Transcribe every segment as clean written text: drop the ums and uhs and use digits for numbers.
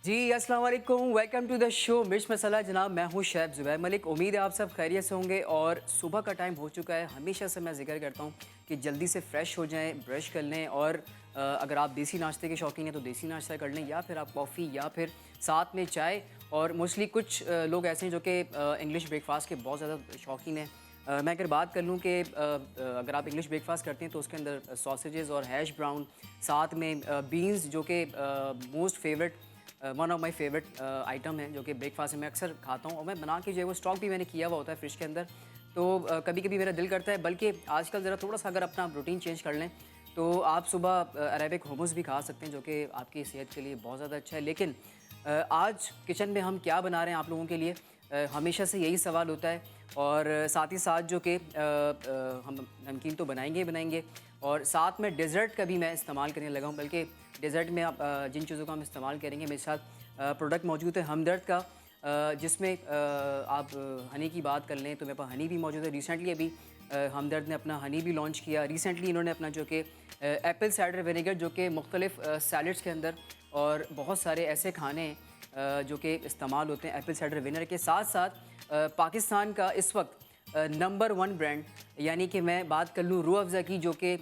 जी अस्सलाम वालेकुम, welcome to the show मिर्च मसाला। जनाब मैं हूँ शेफ ज़ुबैर मलिक। उम्मीद है आप सब खैरियत से होंगे। और सुबह का टाइम हो चुका है। हमेशा से मैं जिक्र करता हूँ कि जल्दी से फ़्रेश हो जाएं, ब्रश कर लें और अगर आप देसी नाश्ते के शौकीन हैं तो देसी नाश्ता कर लें, या फिर आप कॉफ़ी या फिर साथ में चाय। और मोस्टली कुछ लोग ऐसे हैं जो कि इंग्लिश ब्रेकफास्ट के बहुत ज़्यादा शौकीन हैं। मैं अगर बात कर लूँ कि अगर आप इंग्लिश ब्रेकफास्ट करते हैं तो उसके अंदर सॉसेजेस और हैश ब्राउन, साथ में बीन्स जो कि most favourite one of my favourite item है, जो कि ब्रेकफास्ट में मैं अक्सर खाता हूँ। और मैं बना के जो है वो स्टॉक भी मैंने किया हुआ होता है फ्रिज के अंदर। तो कभी कभी मेरा दिल करता है, बल्कि आजकल ज़रा थोड़ा सा अगर अपना रूटीन चेंज कर लें तो आप सुबह अरेबिक हुमस भी खा सकते हैं, जो कि आपकी सेहत के लिए बहुत ज़्यादा अच्छा है। लेकिन आज किचन में हम क्या बना रहे हैं आप लोगों के लिए, हमेशा से यही सवाल होता है। और साथ ही साथ जो कि हम नमकीन तो बनाएंगे ही बनाएंगे, और साथ में डेज़र्ट का भी मैं इस्तेमाल करने लगा हूँ। बल्कि डेज़र्ट में आप जिन चीज़ों का हम इस्तेमाल करेंगे, मेरे साथ प्रोडक्ट मौजूद है हमदर्द का, जिसमें आप हनी की बात कर लें तो मेरे पास हनी भी मौजूद है। रिसेंटली अभी हमदर्द ने अपना हनी भी लॉन्च किया। रिसेंटली इन्होंने अपना जो कि एप्पल साइडर विनेगर, जो कि मुख्तलिफ सैलड्स के अंदर और बहुत सारे ऐसे खाने हैं जो कि इस्तेमाल होते हैं एप्पल साइडर विनेगर के साथ साथ। पाकिस्तान का इस वक्त नंबर 1 ब्रांड, यानी कि मैं बात कर लूँ रूह अफ़ज़ा की, जो कि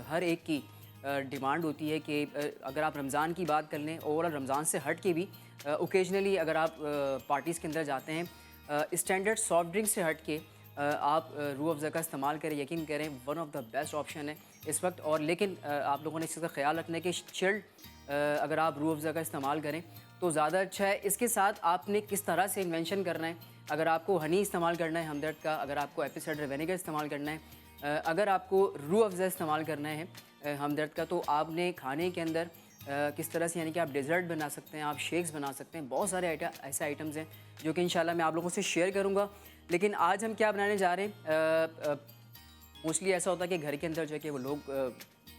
हर एक की डिमांड होती है कि अगर आप रमज़ान की बात कर लें, ओवरऑल रमज़ान से हट के भी ओकेजनली अगर आप पार्टीज़ के अंदर जाते हैं, स्टैंडर्ड सॉफ्ट ड्रिंक से हट के आप रूह अफ़ज़ा का इस्तेमाल करें, यकीन करें one of the best option है इस वक्त। और लेकिन आप लोगों ने इस चीज़ का ख्याल रखना है कि चिल्ड अगर आप रूह अफ़ज़ा का इस्तेमाल करें तो ज़्यादा अच्छा है। इसके साथ आपने किस तरह से इन्वेंशन करना है, अगर आपको हनी इस्तेमाल करना है हमदर्द का, अगर आपको एप्पल साइडर विनेगर इस्तेमाल करना है, अगर आपको रूह अफ़ज़ा इस्तेमाल करना है हमदर्द का, तो आपने खाने के अंदर किस तरह से, यानी कि आप डेज़र्ट बना सकते हैं, आप शेक्स बना सकते हैं। बहुत सारे ऐसे आइटम्स हैं जो कि इंशाल्लाह मैं आप लोगों से शेयर करूँगा। लेकिन आज हम क्या बनाने जा रहे हैं, मोस्टली ऐसा होता है कि घर के अंदर जो है कि वो लोग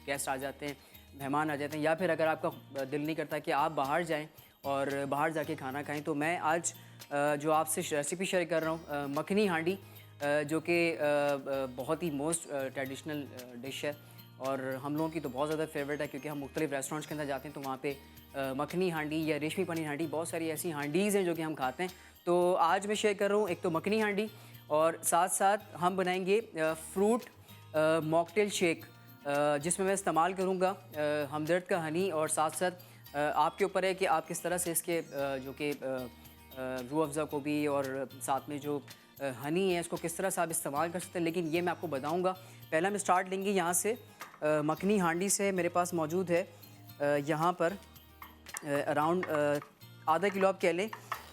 गेस्ट आ जाते हैं, मेहमान आ जाते हैं, या फिर अगर आपका दिल नहीं करता कि आप बाहर जाएं और बाहर जाके खाना खाएं, तो मैं आज जो आपसे रेसिपी शेयर कर रहा हूँ मखनी हांडी, जो कि बहुत ही मोस्ट ट्रेडिशनल डिश है और हम लोगों की तो बहुत ज़्यादा फेवरेट है, क्योंकि हम मुख्तलिफ रेस्टोरेंट्स के अंदर जाते हैं तो वहाँ पे मखनी हांडी या रेशमी पनीर हांडी, बहुत सारी ऐसी हांडीज़ हैं जो कि हम खाते हैं। तो आज मैं शेयर कर रहा हूँ एक तो मखनी हांडी, और साथ साथ हम बनाएंगे फ्रूट मॉकटेल शेक, जिसमें मैं इस्तेमाल करूँगा हमदर्द का हनी। और साथ साथ आपके ऊपर है कि आप किस तरह से इसके जो कि रूह अफ़ज़ा को भी और साथ में जो हनी है इसको किस तरह से आप इस्तेमाल कर सकते हैं, लेकिन ये मैं आपको बताऊँगा। पहले हम स्टार्ट लेंगे यहाँ से, मखनी हांडी से मेरे पास मौजूद है यहाँ पर अराउंड आधा किलो आप कह लें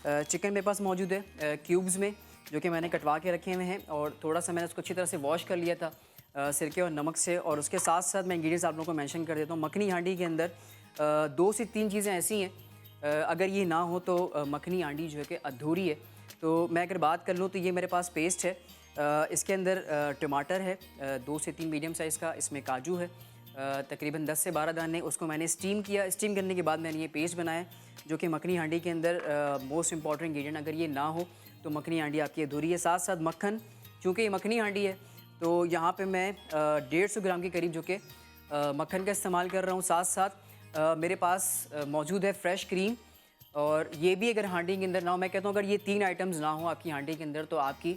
चिकन मेरे पास मौजूद है क्यूब्स में, जो कि मैंने कटवा के रखे हुए हैं। और थोड़ा सा मैंने उसको अच्छी तरह से वॉश कर लिया था सिरके और नमक से। और उसके साथ साथ मैं इंग्रेडिएंट्स आप लोगों को मेंशन कर देता हूँ। मखनी हांडी के अंदर 2 से 3 चीज़ें ऐसी हैं, अगर ये ना हो तो मखनी हांडी जो है कि अधूरी है। तो मैं अगर बात कर लूँ तो ये मेरे पास पेस्ट है, इसके अंदर टमाटर है 2 से 3 मीडियम साइज़ का, इसमें काजू है तकरीबन 10 से 12 दाने, उसको मैंने स्टीम किया। स्टीम करने के बाद मैंने ये पेस्ट बनाया, जो कि मखनी हांडी के अंदर मोस्ट इंपॉर्टेंट इंग्रेडिएंट, अगर ये ना हो तो मखनी हांडी आपकी अधूरी है। साथ साथ मक्खन, चूँकि ये मखनी हांडी है तो यहाँ पे मैं 150 ग्राम के करीब जो कि मक्खन का इस्तेमाल कर रहा हूँ। साथ साथ मेरे पास मौजूद है फ्रेश क्रीम, और ये भी अगर हांडी के अंदर ना हो, मैं कहता हूँ अगर ये 3 आइटम्स ना हो आपकी हांडी के अंदर, तो आपकी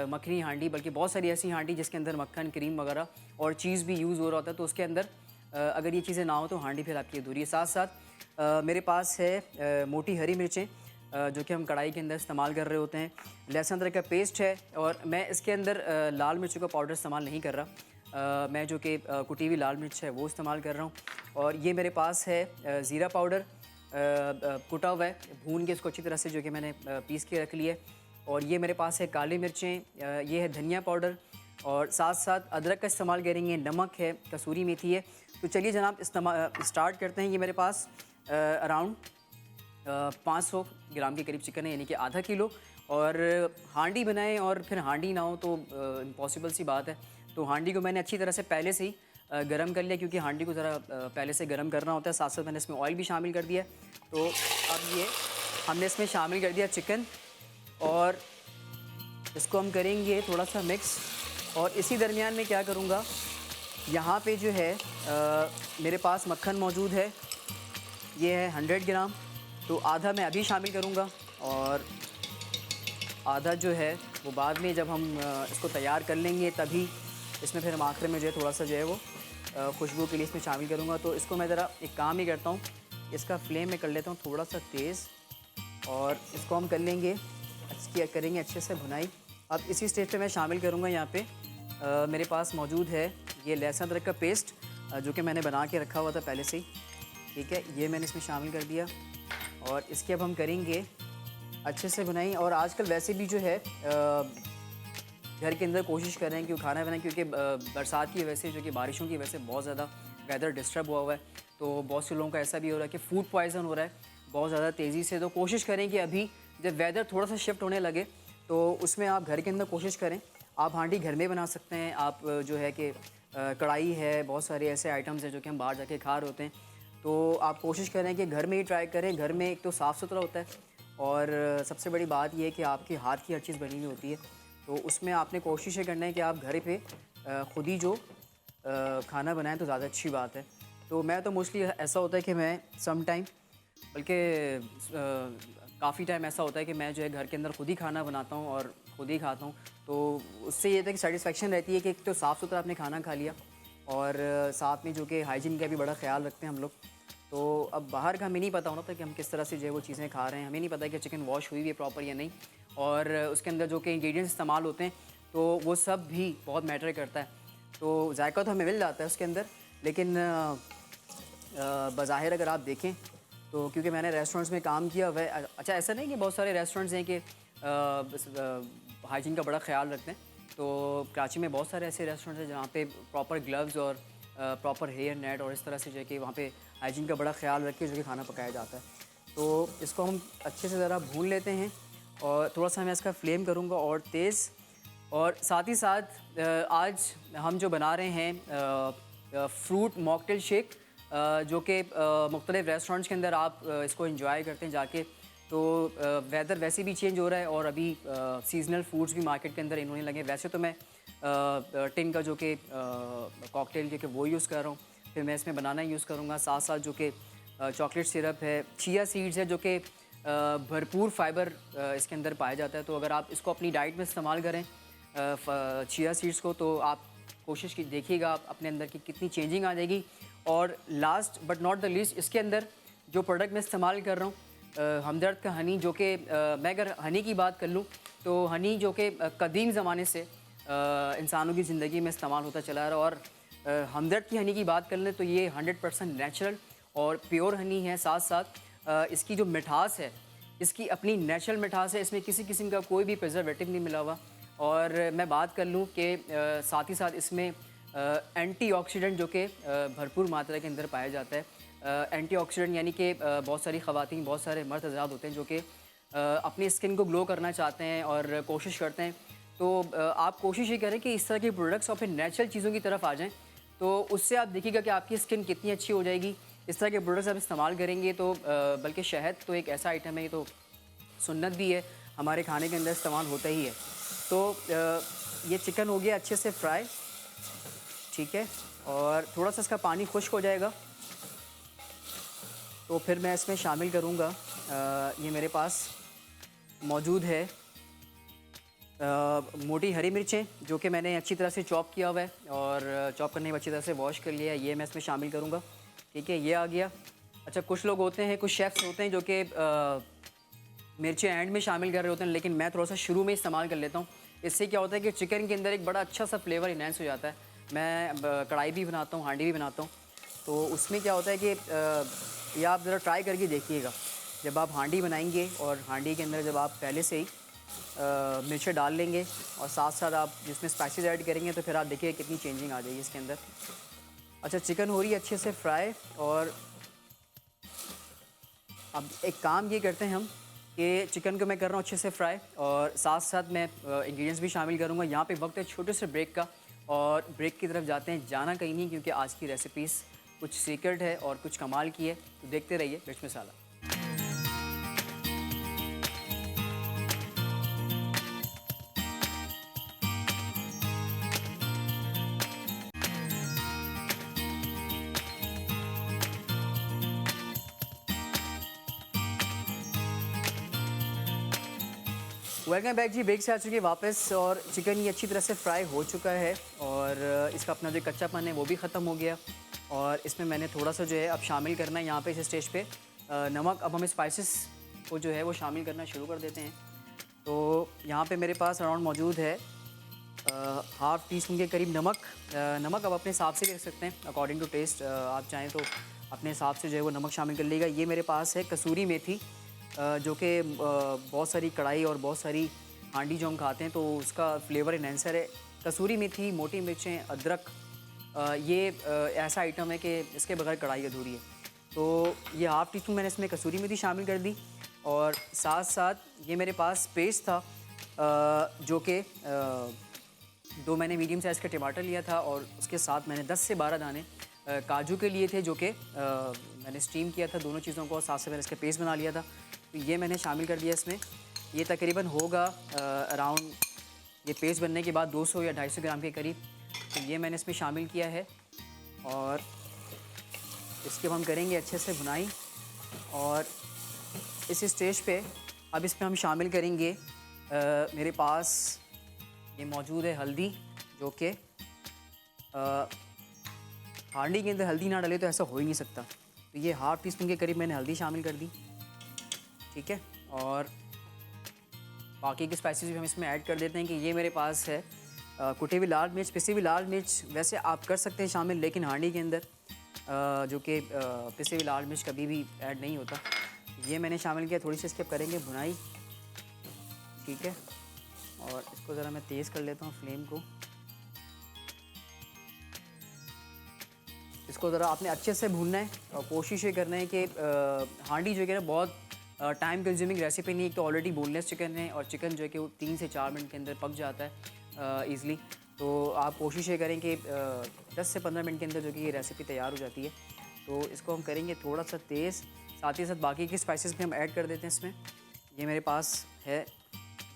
मखनी हांडी, बल्कि बहुत सारी ऐसी हांडी जिसके अंदर मक्खन, क्रीम वगैरह और चीज़ भी यूज़ हो रहा होता है, तो उसके अंदर अगर ये चीज़ें ना हो तो हांडी फिर आपकी अधूरी है। साथ साथ मेरे पास है मोटी हरी मिर्चें, जो कि हम कढ़ाई के अंदर इस्तेमाल कर रहे होते हैं। लहसुन अदरक का पेस्ट है, और मैं इसके अंदर लाल मिर्चों का पाउडर इस्तेमाल नहीं कर रहा, मैं जो कि कुटी हुई लाल मिर्च है वो इस्तेमाल कर रहा हूँ। और ये मेरे पास है ज़ीरा पाउडर कुटा हुआ है, भून के इसको अच्छी तरह से जो कि मैंने पीस के रख लिया है। और ये मेरे पास है काली मिर्चें, ये है धनिया पाउडर, और साथ साथ अदरक का इस्तेमाल करेंगे, नमक है, कसूरी मेथी है। तो चलिए जनाब स्टार्ट करते हैं। ये मेरे पास अराउंड 500 ग्राम के करीब चिकन है, यानी कि आधा किलो। और हांडी बनाएं और फिर हांडी ना हो तो इम्पॉसिबल सी बात है। तो हांडी को मैंने अच्छी तरह से पहले से ही गरम कर लिया, क्योंकि हांडी को ज़रा पहले से गरम करना होता है। साथ साथ मैंने इसमें ऑयल भी शामिल कर दिया। तो अब ये हमने इसमें शामिल कर दिया चिकन, और इसको हम करेंगे थोड़ा सा मिक्स। और इसी दरमियान में क्या करूँगा, यहाँ पे जो है मेरे पास मक्खन मौजूद है, ये है 100 ग्राम। तो आधा मैं अभी शामिल करूँगा और आधा जो है वो बाद में जब हम इसको तैयार कर लेंगे तभी इसमें फिर हम आखिर में जो है थोड़ा सा जो है वो खुशबू के लिए इसमें शामिल करूँगा। तो इसको मैं ज़रा एक काम ही करता हूँ, इसका फ्लेम मैं कर लेता हूँ थोड़ा सा तेज़ और इसको हम कर लेंगे करेंगे अच्छे से भुनाई। अब इसी स्टेज पे मैं शामिल करूँगा यहाँ पे मेरे पास मौजूद है ये लहसुन अदरक का पेस्ट जो कि मैंने बना के रखा हुआ था पहले से ही। ठीक है, ये मैंने इसमें शामिल कर दिया और इसकी अब हम करेंगे अच्छे से भुनाई। और आजकल वैसे भी जो है घर के अंदर कोशिश कर रहे हैं कि खाना बनाएं, क्योंकि बरसात की वजह से जो कि बारिशों की वजह से बहुत ज़्यादा वेदर डिस्टर्ब हुआ है, तो बहुत से लोगों का ऐसा भी हो रहा है कि फूड पॉइज़न हो रहा है बहुत ज़्यादा तेज़ी से। तो कोशिश करें कि अभी जब वेदर थोड़ा सा शिफ्ट होने लगे तो उसमें आप घर के अंदर कोशिश करें। आप हांडी घर में बना सकते हैं, आप जो है कि कढ़ाई है, बहुत सारे ऐसे आइटम्स हैं जो कि हम बाहर जाके खा रहे होते हैं, तो आप कोशिश करें कि घर में ही ट्राई करें। घर में एक तो साफ़ सुथरा होता है और सबसे बड़ी बात यह है कि आपके हाथ की हर चीज़ बनी हुई होती है, तो उसमें आपने कोशिश ये करना है कि आप घर पे ख़ुद ही जो खाना बनाएं तो ज़्यादा अच्छी बात है। तो मैं तो मोस्टली ऐसा होता है कि मैं सम टाइम बल्कि काफ़ी टाइम ऐसा होता है कि मैं जो है घर के अंदर ख़ुद ही खाना बनाता हूँ और ख़ुद ही खाता हूँ। तो उससे ये था कि सेटिस्फेक्शन रहती है कि एक तो साफ़ सुथरा आपने खाना खा लिया और साथ में जो कि हाइजीन का भी बड़ा ख्याल रखते हैं हम लोग। तो अब बाहर का हमें नहीं पता होता कि हम किस तरह से जो है वो चीज़ें खा रहे हैं, हमें नहीं पता कि चिकन वॉश हुई है प्रॉपर या नहीं, और उसके अंदर जो कि इंग्रेडिएंट्स इस्तेमाल होते हैं तो वो सब भी बहुत मैटर करता है। तो जायका तो हमें मिल जाता है उसके अंदर, लेकिन बज़ाहिर अगर आप देखें तो क्योंकि मैंने रेस्टोरेंट्स में काम किया हुआ है, अच्छा ऐसा नहीं कि बहुत सारे रेस्टोरेंट्स हैं कि हाइजीन का बड़ा ख्याल रखते हैं, तो कराची में बहुत सारे ऐसे रेस्टोरेंट्स हैं जहाँ पे प्रॉपर ग्लव्स और प्रॉपर हेयर नेट और इस तरह से जो है कि वहाँ पे हाइजीन का बड़ा ख्याल रख के जो कि खाना पकाया जाता है। तो इसको हम अच्छे से ज़रा भून लेते हैं और थोड़ा सा मैं इसका फ्लेम करूँगा और तेज़। और साथ ही साथ आज हम जो बना रहे हैं फ्रूट मॉकटेल शेक, जो कि मुख्तलिफ़ रेस्टोरेंट्स के अंदर आप इसको एंजॉय करते हैं जाके। तो वेदर वैसे भी चेंज हो रहा है और अभी सीजनल फूड्स भी मार्केट के अंदर इन होने लगे। वैसे तो मैं टिन का जो कि कॉकटेल जो कि वो यूज़ कर रहा हूँ, फिर मैं इसमें बनाना यूज़ करूँगा, साथ साथ जो कि चॉकलेट सिरप है, चिया सीड्स है जो कि भरपूर फाइबर इसके अंदर पाया जाता है। तो अगर आप इसको अपनी डाइट में इस्तेमाल करें चिया सीड्स को, तो आप कोशिश की देखिएगा आप अपने अंदर की कितनी चेंजिंग आ जाएगी। और last but not the least, इसके अंदर जो प्रोडक्ट मैं इस्तेमाल कर रहा हूँ हमदर्द का हनी, जो कि मैं अगर हनी की बात कर लूँ तो हनी जो कि कदीम ज़माने से इंसानों की ज़िंदगी में इस्तेमाल होता चला आ रहा है। और हमदर्द की हनी की बात कर लें तो ये 100% नेचुरल और प्योर हनी है। साथ साथ इसकी जो मिठास है, इसकी अपनी नेचुरल मिठास है, इसमें किसी किस्म का कोई भी प्रिजर्वेटिव नहीं मिला हुआ। और मैं बात कर लूँ कि साथ ही साथ इसमें एंटीऑक्सीडेंट जो कि भरपूर मात्रा के अंदर पाया जाता है। एंटीऑक्सीडेंट यानी कि बहुत सारी ख़वातीन, बहुत सारे मर्द हज़रात होते हैं जो कि अपनी स्किन को ग्लो करना चाहते हैं और कोशिश करते हैं। तो आप कोशिश ये करें कि इस तरह के प्रोडक्ट्स और फिर नेचुरल चीज़ों की तरफ आ जाएं, तो उससे आप देखिएगा कि आपकी स्किन कितनी अच्छी हो जाएगी। इस तरह के प्रोडक्ट्स आप इस्तेमाल करेंगे तो बल्कि शहद तो एक ऐसा आइटम है, ये तो सुन्नत भी है, हमारे खाने के अंदर इस्तेमाल होता ही है। तो ये चिकन हो गया अच्छे से फ्राई, ठीक है, और थोड़ा सा इसका पानी खुश्क हो जाएगा तो फिर मैं इसमें शामिल करूँगा ये मेरे पास मौजूद है मोटी हरी मिर्चें जो कि मैंने अच्छी तरह से चॉप किया हुआ है और चॉप करने के बाद अच्छी तरह से वॉश कर लिया है, ये मैं इसमें शामिल करूँगा। ठीक है, ये आ गया। अच्छा, कुछ लोग होते हैं, कुछ शेफ़्स होते हैं जो कि मिर्चें एंड में शामिल कर रहे होते हैं, लेकिन मैं थोड़ा सा शुरू में इस्तेमाल कर लेता हूँ। इससे क्या होता है कि चिकन के अंदर एक बड़ा अच्छा सा फ्लेवर इन्हेंस हो जाता है। मैं कढ़ाई भी बनाता हूँ, हांडी भी बनाता हूँ, तो उसमें क्या होता है कि ये आप ज़रा ट्राई करके देखिएगा। जब आप हांडी बनाएंगे और हांडी के अंदर जब आप पहले से ही मिर्चें डाल लेंगे और साथ साथ आप जिसमें स्पाइसेस ऐड करेंगे तो फिर आप देखिए कितनी चेंजिंग आ जाएगी इसके अंदर। अच्छा, चिकन हो रही है अच्छे से फ्राई और अब एक काम ये करते हैं हम कि चिकन को मैं कर रहा हूँ अच्छे से फ्राई और साथ साथ मैं इंग्रेडिएंट्स भी शामिल करूँगा। यहाँ पे वक्त है छोटे से ब्रेक का और ब्रेक की तरफ जाते हैं, जाना कहीं नहीं, क्योंकि आज की रेसिपीज़ कुछ सीक्रेट है और कुछ कमाल की है। तो देखते रहिए मिर्च मसाला। वेलकम बैक जी, ब्रेक से आ चुके हैं वापस और चिकन ये अच्छी तरह से फ्राई हो चुका है और इसका अपना जो कच्चापन है वो भी ख़त्म हो गया। और इसमें मैंने थोड़ा सा जो है अब शामिल करना है यहाँ पे इस स्टेज पे नमक। अब हम स्पाइसेस को जो है वो शामिल करना शुरू कर देते हैं। तो यहाँ पे मेरे पास अराउंड मौजूद है हाफ़ टी स्पून के करीब नमक। नमक अब अपने हिसाब से भी रख सकते हैं अकॉर्डिंग टू टेस्ट। आप चाहें तो अपने हिसाब से जो है वो नमक शामिल कर लीजिएगा। ये मेरे पास है कसूरी मेथी, जो कि बहुत सारी कढ़ाई और बहुत सारी हांडी जो हम खाते हैं तो उसका फ्लेवर इन्हेंसर है। कसूरी मेथी, मोटी मिर्चें, अदरक, ये ऐसा आइटम है कि इसके बगैर कढ़ाई अधूरी है। तो ये हाफ़ टी स्पून मैंने इसमें कसूरी मेथी शामिल कर दी और साथ साथ ये मेरे पास पेस्ट था जो कि 2 मैंने मीडियम साइज़ का टमाटर लिया था और उसके साथ मैंने 10 से 12 दाने काजू के लिए थे, जो कि मैंने स्टीम किया था दोनों चीज़ों को और साथ से मैंने इसका पेस्ट बना लिया था। तो ये मैंने शामिल कर दिया इसमें। ये तकरीबन होगा अराउंड, ये पेस्ट बनने के बाद 200 या 250 ग्राम के करीब। तो ये मैंने इसमें शामिल किया है और इसके हम करेंगे अच्छे से भुनाई। और इस स्टेज पे अब इसमें हम शामिल करेंगे मेरे पास ये मौजूद है हल्दी, जो कि हांडी के अंदर हल्दी ना डाले तो ऐसा हो ही नहीं सकता। तो ये हाफ़ टी स्पून के करीब मैंने हल्दी शामिल कर दी, ठीक है। और बाकी के स्पाइसेस भी हम इसमें ऐड कर देते हैं कि ये मेरे पास है कुटी हुई लाल मिर्च, पिसी हुई लाल मिर्च। वैसे आप कर सकते हैं शामिल, लेकिन हांडी के अंदर जो कि पिसी हुई लाल मिर्च कभी भी ऐड नहीं होता। ये मैंने शामिल किया। थोड़ी सी इसके करेंगे भुनाई, ठीक है। और इसको ज़रा मैं तेज़ कर लेता हूँ फ्लेम को। इसको ज़रा आपने अच्छे से भूनना है और कोशिश ये करना है कि हांडी जो है ना बहुत टाइम कंज्यूमिंग रेसिपी नहीं है। एक तो ऑलरेडी बोनलेस चिकन है और चिकन जो है कि वो 3 से 4 मिनट के अंदर पक जाता है ईज़िली। तो आप कोशिश ये करें कि 10 से 15 मिनट के अंदर जो कि ये रेसिपी तैयार हो जाती है। तो इसको हम करेंगे थोड़ा सा तेज़, साथ ही साथ बाकी के स्पाइसेस भी हम ऐड कर देते हैं इसमें। ये मेरे पास है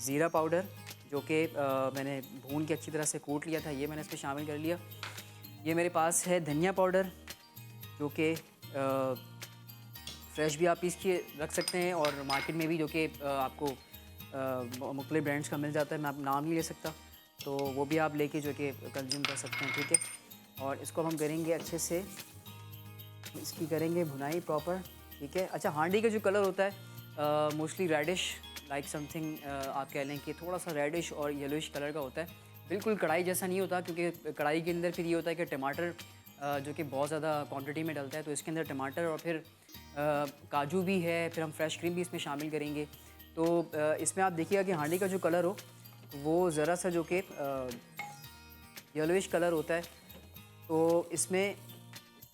ज़ीरा पाउडर, जो कि मैंने भून के अच्छी तरह से कूट लिया था, ये मैंने इसमें शामिल कर लिया। ये मेरे पास है धनिया पाउडर, जो कि फ्रेश भी आप पीस के रख सकते हैं और मार्केट में भी जो कि आपको मुख्तलिफ ब्रांड्स का मिल जाता है। मैं आप नाम नहीं ले सकता, तो वो भी आप लेके जो कि कंज्यूम कर सकते हैं, ठीक है। और इसको हम करेंगे अच्छे से, इसकी करेंगे भुनाई प्रॉपर, ठीक है। अच्छा, हांडी का जो कलर होता है मोस्टली रेडिश लाइक समथिंग, आप कह लें कि थोड़ा सा रेडिश और येलोइश कलर का होता है। बिल्कुल कढ़ाई जैसा नहीं होता, क्योंकि कढ़ाई के अंदर फिर ये होता है कि टमाटर जो कि बहुत ज़्यादा क्वांटिटी में डलता है, तो इसके अंदर टमाटर और फिर काजू भी है, फिर हम फ्रेश क्रीम भी इसमें शामिल करेंगे। तो इसमें आप देखिएगा कि हांडी का जो कलर हो वो ज़रा सा जो कि येलोइश कलर होता है। तो इसमें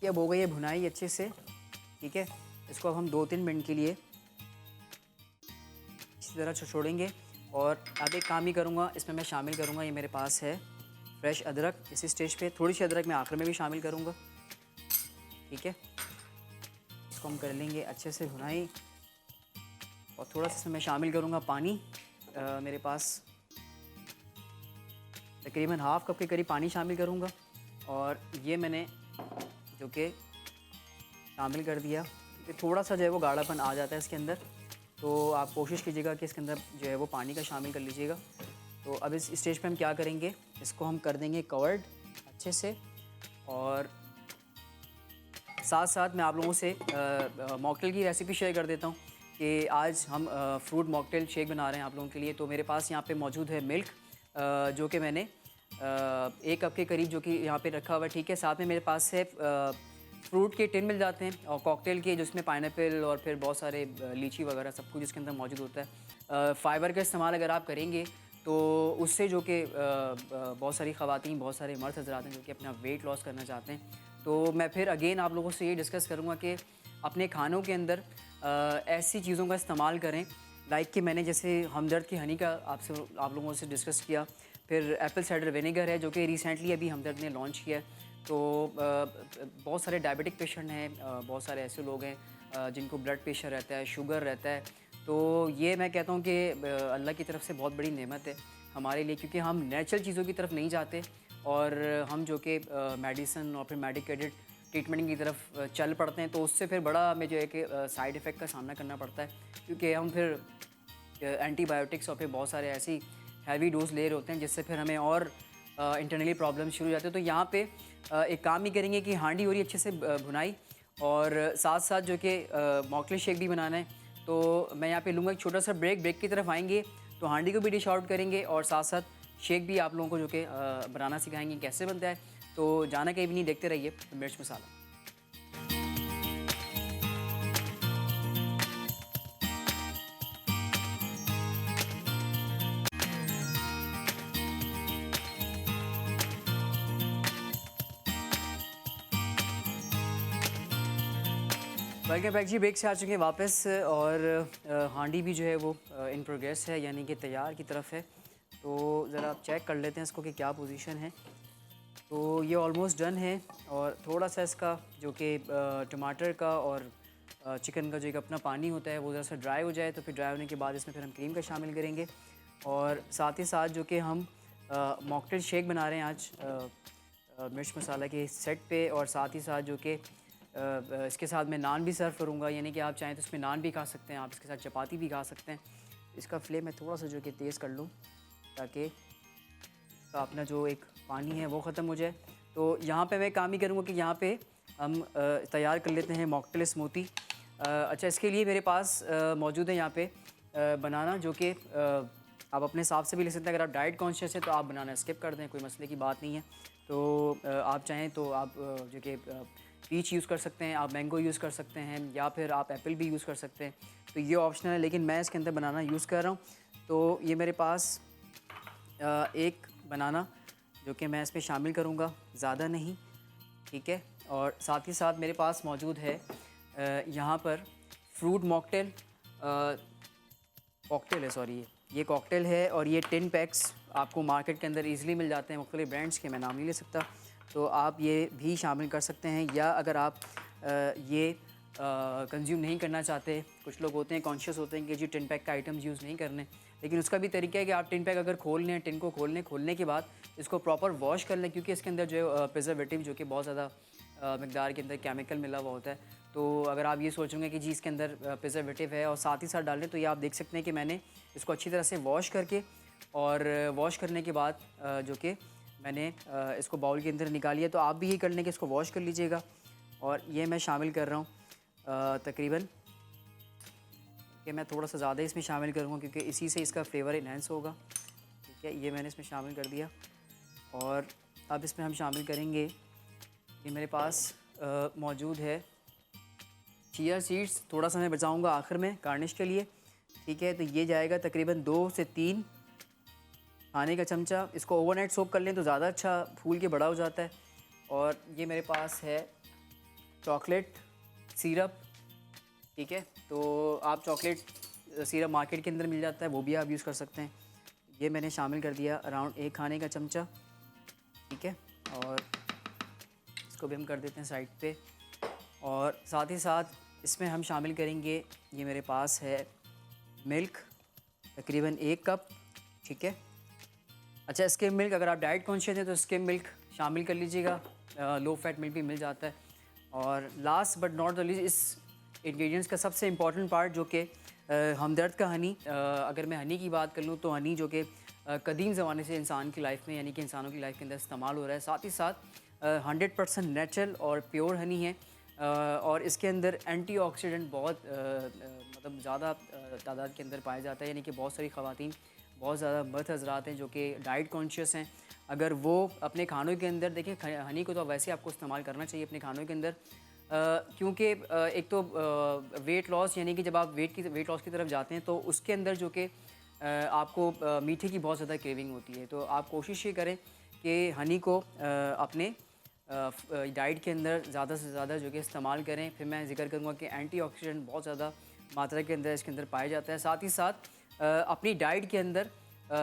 ये अब हो गई है भुनाई अच्छे से, ठीक है। इसको अब हम 2-3 मिनट के लिए इसी तरह छोड़ेंगे। और अब एक काम ही करूँगा, इसमें मैं शामिल करूँगा, ये मेरे पास है फ्रेश अदरक। इसी स्टेज पे थोड़ी सी अदरक मैं आखिर में भी शामिल करूँगा, ठीक है। इसको हम कर लेंगे अच्छे से भुनाई और थोड़ा सा इसमें मैं शामिल करूँगा पानी। मेरे पास तकरीबन हाफ़ कप के करीब पानी शामिल करूँगा और ये मैंने जो कि शामिल कर दिया। थोड़ा सा जो है वो गाढ़ापन आ जाता है इसके अंदर, तो आप कोशिश कीजिएगा कि इसके अंदर जो है वो पानी का शामिल कर लीजिएगा। तो अब इस स्टेज पे हम क्या करेंगे, इसको हम कर देंगे कवर्ड अच्छे से। और साथ साथ मैं आप लोगों से मॉकटेल की रेसिपी शेयर कर देता हूँ कि आज हम फ्रूट मॉकटेल शेक बना रहे हैं आप लोगों के लिए। तो मेरे पास यहाँ पे मौजूद है मिल्क, जो कि मैंने 1 कप के करीब जो कि यहाँ पे रखा हुआ है, ठीक है। साथ में मेरे पास है फ्रूट के टिन मिल जाते हैं और कॉकटेल के, जिसमें पाइनएप्पल और फिर बहुत सारे लीची वगैरह सब कुछ इसके अंदर मौजूद होता है। फ़ाइबर का इस्तेमाल अगर आप करेंगे तो उससे जो कि बहुत सारी ख़वातीन, बहुत सारे मर्द हज़रात हैं जो कि अपना वेट लॉस करना चाहते हैं। तो मैं फिर अगेन आप लोगों से ये डिस्कस करूँगा कि अपने खानों के अंदर ऐसी चीज़ों का इस्तेमाल करें, लाइक कि मैंने जैसे हमदर्द की हनी का आप लोगों से डिस्कस किया। फिर एप्पल साइडर विनेगर है, जो कि रिसेंटली अभी हमदर्द ने लॉन्च किया है। तो बहुत सारे डायबिटिक पेशेंट हैं, बहुत सारे ऐसे लोग हैं जिनको ब्लड प्रेशर रहता है, शुगर रहता है। तो ये मैं कहता हूँ कि अल्लाह की तरफ से बहुत बड़ी नेमत है हमारे लिए, क्योंकि हम नेचुरल चीज़ों की तरफ नहीं जाते और हम जो कि मेडिसिन और फिर मेडिकेटेड ट्रीटमेंट की तरफ चल पड़ते हैं। तो उससे फिर बड़ा हमें जो है कि साइड इफ़ेक्ट का सामना करना पड़ता है, क्योंकि हम फिर एंटीबायोटिक्स और फिर बहुत सारे ऐसी हैवी डोज ले रहे होते हैं जिससे फिर हमें और इंटरनली प्रॉब्लम शुरू हो जाती है। तो यहाँ पे एक काम ही करेंगे कि हांडी हो रही अच्छे से भुनाई और साथ साथ जो कि मॉकटेल शेक भी बनाना है। तो मैं यहाँ पे लूँगा एक छोटा सा ब्रेक की तरफ आएंगे तो हांडी को भी डिश आउट करेंगे और साथ साथ शेक भी आप लोगों को जो कि बनाना सिखाएंगे कैसे बनता है। तो जाना कहीं भी नहीं, देखते रहिए मिर्च मसाला। वेलकम बैक जी, ब्रेक से आ चुके हैं वापस और हांडी भी जो है वो इन प्रोग्रेस है, यानी कि तैयार की तरफ है। तो ज़रा आप चेक कर लेते हैं इसको कि क्या पोजीशन है। तो ये ऑलमोस्ट डन है और थोड़ा सा इसका जो कि टमाटर का और चिकन का जो एक अपना पानी होता है वो ज़रा सा ड्राई हो जाए। तो फिर ड्राई होने के बाद इसमें फिर हम क्रीम का शामिल करेंगे और साथ ही साथ जो कि हम मॉकटेल शेक बना रहे हैं आज मिर्च मसाला के सेट पे। और साथ ही साथ जो कि इसके साथ मैं नान भी सर्व करूँगा, यानी कि आप चाहें तो इसमें नान भी खा सकते हैं, आप इसके साथ चपाती भी खा सकते हैं। इसका फ्लेम मैं थोड़ा सा जो कि तेज़ कर लूँ ताकि इसका अपना जो एक पानी है वो ख़त्म हो जाए। तो यहाँ पे मैं काम ही करूँगा कि यहाँ पे हम तैयार कर लेते हैं मॉकटेल स्मूथी। अच्छा, इसके लिए मेरे पास मौजूद है यहाँ पे बनाना, जो कि आप अपने हिसाब से भी ले सकते हैं। अगर आप डाइट कॉन्शियस हैं तो आप बनाना स्किप कर दें, कोई मसले की बात नहीं है। तो आप चाहें तो आप जो कि पीच यूज़ कर सकते हैं, आप मैंगो यूज़ कर सकते हैं या फिर आप एप्पल भी यूज़ कर सकते हैं। तो ये ऑप्शनल है, लेकिन मैं इसके अंदर बनाना यूज़ कर रहा हूँ। तो ये मेरे पास एक बनाना जो कि मैं इसमें शामिल करूँगा, ज़्यादा नहीं, ठीक है। और साथ ही साथ मेरे पास मौजूद है यहाँ पर फ्रूट मॉकटेल कॉकटेल है, सॉरी ये कॉकटेल है और ये 10 पैक्स आपको मार्केट के अंदर ईज़िली मिल जाते हैं, मुख्तलिफ ब्रांड्स के, मैं नाम नहीं ले सकता। तो आप ये भी शामिल कर सकते हैं, या अगर आप ये कंज्यूम नहीं करना चाहते, कुछ लोग होते हैं कॉन्शियस होते हैं कि जी 10 पैक का आइटम्स यूज़ नहीं करने, लेकिन उसका भी तरीका है कि आप 10 पैक अगर खोल लें, टिन को खोलने के बाद इसको प्रॉपर वॉश कर लें, क्योंकि इसके अंदर जो प्रिजर्वेटिव जो कि बहुत ज़्यादा मकदार के अंदर केमिकल मिला हुआ होता है। तो अगर आप ये सोचोगे कि जी इसके अंदर प्रिजर्वेटिव है और साथ ही साथ डाल लें, तो ये आप देख सकते हैं कि मैंने इसको अच्छी तरह से वॉश करके और वॉश करने के बाद जो कि मैंने इसको बाउल के अंदर निकालिए। तो आप भी ये कर लें कि इसको वॉश कर लीजिएगा। और ये मैं शामिल कर रहा हूँ तकरीबन कि मैं थोड़ा सा ज़्यादा इसमें शामिल करूँगा क्योंकि इसी से इसका फ्लेवर इन्हेंस होगा, ठीक है। ये मैंने इसमें शामिल कर दिया और अब इसमें हम शामिल करेंगे, ये मेरे पास मौजूद है चिया सीड्स, थोड़ा सा मैं बचाऊँगा आखिर में गार्निश के लिए, ठीक है। तो ये जाएगा तकरीबन 2 से 3 खाने का चमचा। इसको ओवरनाइट सोक कर लें तो ज़्यादा अच्छा फूल के बड़ा हो जाता है। और ये मेरे पास है चॉकलेट सिरप, ठीक है। तो आप चॉकलेट सिरप मार्केट के अंदर मिल जाता है, वो भी आप यूज़ कर सकते हैं। ये मैंने शामिल कर दिया अराउंड 1 खाने का चमचा, ठीक है। और इसको भी हम कर देते हैं साइड पे। और साथ ही साथ इसमें हम शामिल करेंगे, ये मेरे पास है मिल्क तकरीबन 1 कप, ठीक है। अच्छा, स्किम मिल्क, अगर आप डाइट कॉन्शियस हैं तो स्किम मिल्क शामिल कर लीजिएगा, लो फैट मिल्क भी मिल जाता है। और last but not the least, इस इंग्रेडिएंट्स का सबसे इम्पॉर्टेंट पार्ट जो कि हमदर्द का हनी। अगर मैं हनी की बात कर लूँ तो हनी जो कि कदीम ज़माने से इंसान की लाइफ में, यानी कि इंसानों की लाइफ के अंदर इस्तेमाल हो रहा है। साथ ही साथ 100% नेचुरल और प्योर हनी है और इसके अंदर एंटीऑक्सीडेंट बहुत मतलब ज़्यादा तादाद के अंदर पाया जाता है। यानी कि बहुत सारी ख़वातीन, बहुत ज़्यादा मर्द हज़रात हैं जो कि डाइट कॉन्शियस हैं, अगर वो अपने खानों के अंदर देखें, हनी को तो वैसे आपको इस्तेमाल करना चाहिए अपने खानों के अंदर, क्योंकि एक तो वेट लॉस, यानी कि जब आप वेट लॉस की तरफ जाते हैं तो उसके अंदर जो कि आपको मीठे की बहुत ज़्यादा क्रेविंग होती है। तो आप कोशिश ये करें कि हनी को अपने डाइट के अंदर ज़्यादा से ज़्यादा जो कि इस्तेमाल करें। फिर मैं जिक्र करूँगा कि एंटीऑक्सीडेंट बहुत ज़्यादा मात्रा के अंदर इसके अंदर पाया जाता है। साथ ही साथ अपनी डाइट के अंदर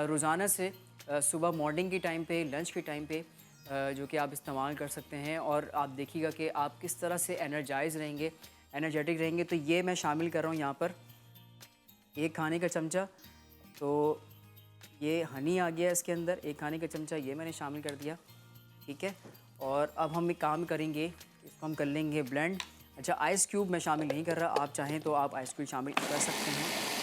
रोज़ाना से सुबह मॉर्निंग के टाइम पे, लंच के टाइम पे जो कि आप इस्तेमाल कर सकते हैं और आप देखिएगा कि आप किस तरह से एनर्जाइज रहेंगे, एनर्जेटिक रहेंगे। तो ये मैं शामिल कर रहा हूँ यहाँ पर 1 खाने का चमचा। तो ये हनी आ गया इसके अंदर, 1 खाने का चमचा ये मैंने शामिल कर दिया, ठीक है। और अब हम एक काम करेंगे, इसको हम कर लेंगे ब्लेंड। अच्छा, आइस क्यूब मैं शामिल नहीं कर रहा, आप चाहें तो आप आइस क्यूब शामिल कर सकते हैं।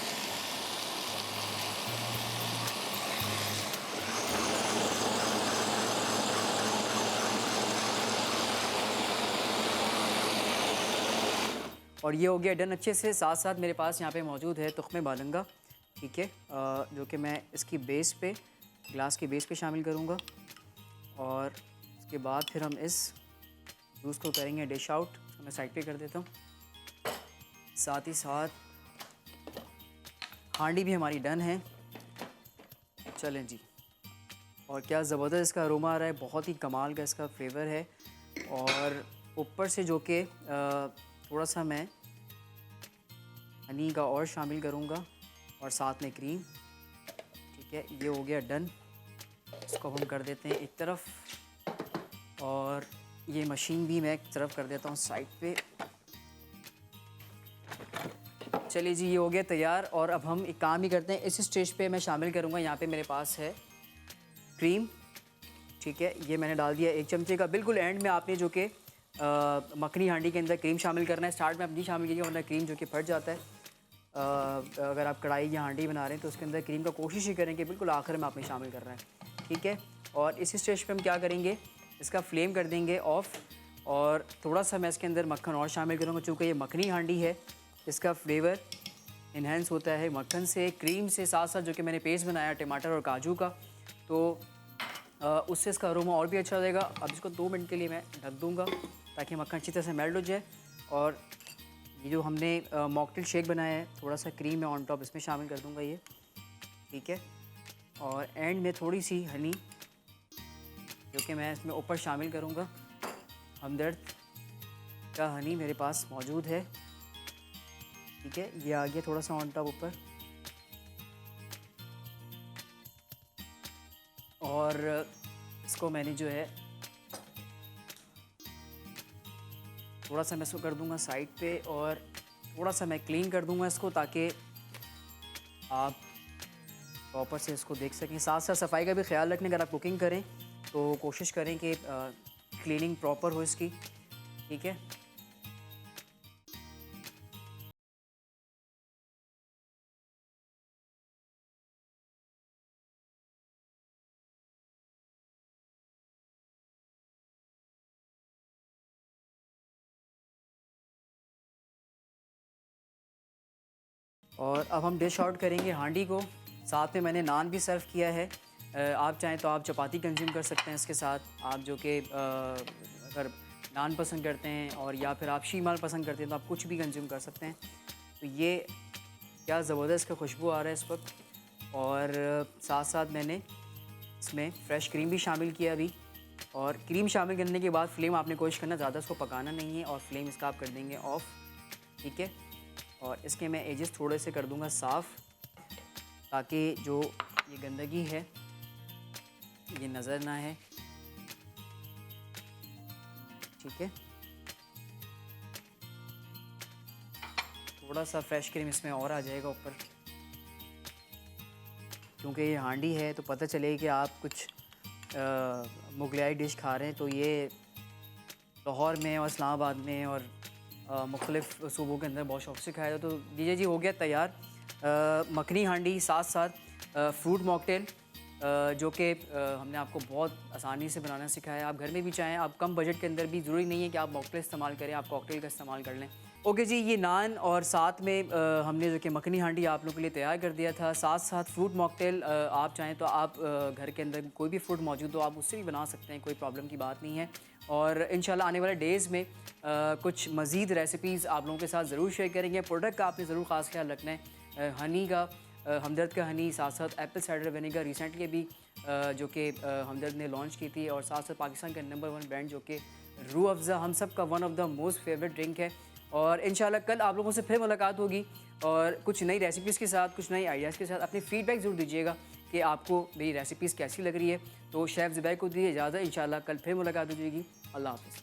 और ये हो गया डन अच्छे से। साथ साथ मेरे पास यहाँ पे मौजूद है तुख्मे बालंगा, ठीक है, जो कि मैं इसकी बेस पे, ग्लास की बेस पे शामिल करूँगा। और उसके बाद फिर हम इस जूस को करेंगे डिश आउट। मैं साइड पे कर देता हूँ। साथ ही साथ हांडी भी हमारी डन है। चलें जी, और क्या ज़बरदस्त इसका अरोमा आ रहा है, बहुत ही कमाल का इसका फ्लेवर है। और ऊपर से जो कि थोड़ा सा मैं हनी का और शामिल करूँगा और साथ में क्रीम, ठीक है। ये हो गया डन। इसको हम कर देते हैं एक तरफ और ये मशीन भी मैं एक तरफ कर देता हूँ साइड पे। चलिए जी, ये हो गया तैयार। और अब हम एक काम ही करते हैं, इस स्टेज पे मैं शामिल करूँगा, यहाँ पे मेरे पास है क्रीम, ठीक है। ये मैंने डाल दिया 1 चमचे का। बिल्कुल एंड में आपने जो कि मखनी हांडी के अंदर क्रीम शामिल करना है। स्टार्ट में आप नहीं शामिल कीजिए वरना क्रीम जो कि फट जाता है। अगर आप कढ़ाई या हांडी बना रहे हैं तो उसके अंदर क्रीम का कोशिश ही करें कि बिल्कुल आखिर में आपने शामिल करना है, ठीक है। और इस स्टेज पे हम क्या करेंगे, इसका फ्लेम कर देंगे ऑफ़ और थोड़ा सा मैं इसके अंदर मक्खन और शामिल करूँगा। चूँकि ये मखनी हांडी है, इसका फ्लेवर इन्हेंस होता है मक्खन से, क्रीम से, साथ साथ जो कि मैंने पेस्ट बनाया टमाटर और काजू का, तो उससे इसका अरोमा और भी अच्छा हो जाएगा। अब इसको 2 मिनट के लिए मैं ढक दूँगा ताकि मक्खन अच्छी तरह से मेल्ट हो जाए। और ये जो हमने मॉकटेल शेक बनाया है, थोड़ा सा क्रीम मैं ऑन टॉप इसमें शामिल कर दूँगा ये, ठीक है। और एंड में थोड़ी सी हनी जो कि मैं इसमें ऊपर शामिल करूँगा। हमदर्द का हनी मेरे पास मौजूद है, ठीक है। ये आ गया थोड़ा सा ऑन टॉप ऊपर। और इसको मैंने जो है थोड़ा सा मैं इसको कर दूंगा साइड पे और थोड़ा सा मैं क्लीन कर दूंगा इसको ताकि आप प्रॉपर से इसको देख सकें। साथ साथ सफाई का भी ख्याल रखें, अगर आप कुकिंग करें तो कोशिश करें कि क्लीनिंग प्रॉपर हो इसकी, ठीक है। और अब हम डिश आउट करेंगे हांडी को। साथ में मैंने नान भी सर्व किया है। आप चाहें तो आप चपाती कंज्यूम कर सकते हैं इसके साथ, आप जो कि अगर नान पसंद करते हैं, और या फिर आप शीमाल पसंद करते हैं तो आप कुछ भी कंज्यूम कर सकते हैं। तो ये क्या ज़बरदस्त का खुशबू आ रहा है इस वक्त। और साथ साथ मैंने इसमें फ्रेश क्रीम भी शामिल किया अभी। और क्रीम शामिल करने के बाद फ्लेम आपने कोशिश करना ज़्यादा इसको पकाना नहीं है और फ्लेम इसका आप कर देंगे ऑफ़, ठीक है। और इसके मैं एजेस थोड़े से कर दूंगा साफ़ ताकि जो ये गंदगी है ये नज़र ना है, ठीक है। थोड़ा सा फ्रेश क्रीम इसमें और आ जाएगा ऊपर, क्योंकि ये हांडी है तो पता चले कि आप कुछ मुगलाई डिश खा रहे हैं। तो ये लाहौर में और इस्लामाबाद में और मुख्तलिफ़ सूबों के अंदर बहुत शौक से खाया। तो दीजिए जी, हो गया तैयार मखनी हांडी, साथ साथ फ्रूट मॉकटेल, जो कि हमने आपको बहुत आसानी से बनाना सिखाया। आप घर में भी चाहें, आप कम बजट के अंदर भी, ज़रूरी नहीं है कि आप मॉकटेल इस्तेमाल करें, आप कॉकटेल का इस्तेमाल कर लें। ओके जी, ये नान और साथ में हमने जो कि मखनी हांडी आप लोगों के लिए तैयार कर दिया था। साथ साथ फ्रूट मॉकटेल, आप चाहें तो आप घर के अंदर कोई भी फ्रूट मौजूद हो आप उससे भी बना सकते हैं, कोई प्रॉब्लम की बात नहीं है। और इंशाल्लाह आने वाले डेज़ में कुछ मज़ीद रेसिपीज़ आप लोगों के साथ ज़रूर शेयर करेंगे। प्रोडक्ट का आपने ज़रूर ख़ास ख्याल रखना है। हनी का, हमदर्द का हनी, साथ साथ एप्पल साइडर विनेगर रिसेंटली भी जो कि हमदर्द ने लॉन्च की थी, और साथ साथ पाकिस्तान का नंबर 1 ब्रांड जो कि रूह अफ़ज़ा, हम सब का one of the most favourite drink है। और इंशाल्लाह कल आप लोगों से फिर मुलाकात होगी और कुछ नई रेसिपीज़ के साथ, कुछ नई आइडियाज़ के साथ। अपनी फ़ीडबैक ज़रूर दीजिएगा कि आपको मेरी रेसिपीज़ कैसी लग रही है। तो शेफ़ ज़ुबैर को दीजिए इजाज़त, इंशाल्लाह कल फिर मुलाकात हो जाएगी। अल्लाह हाफ़िज़।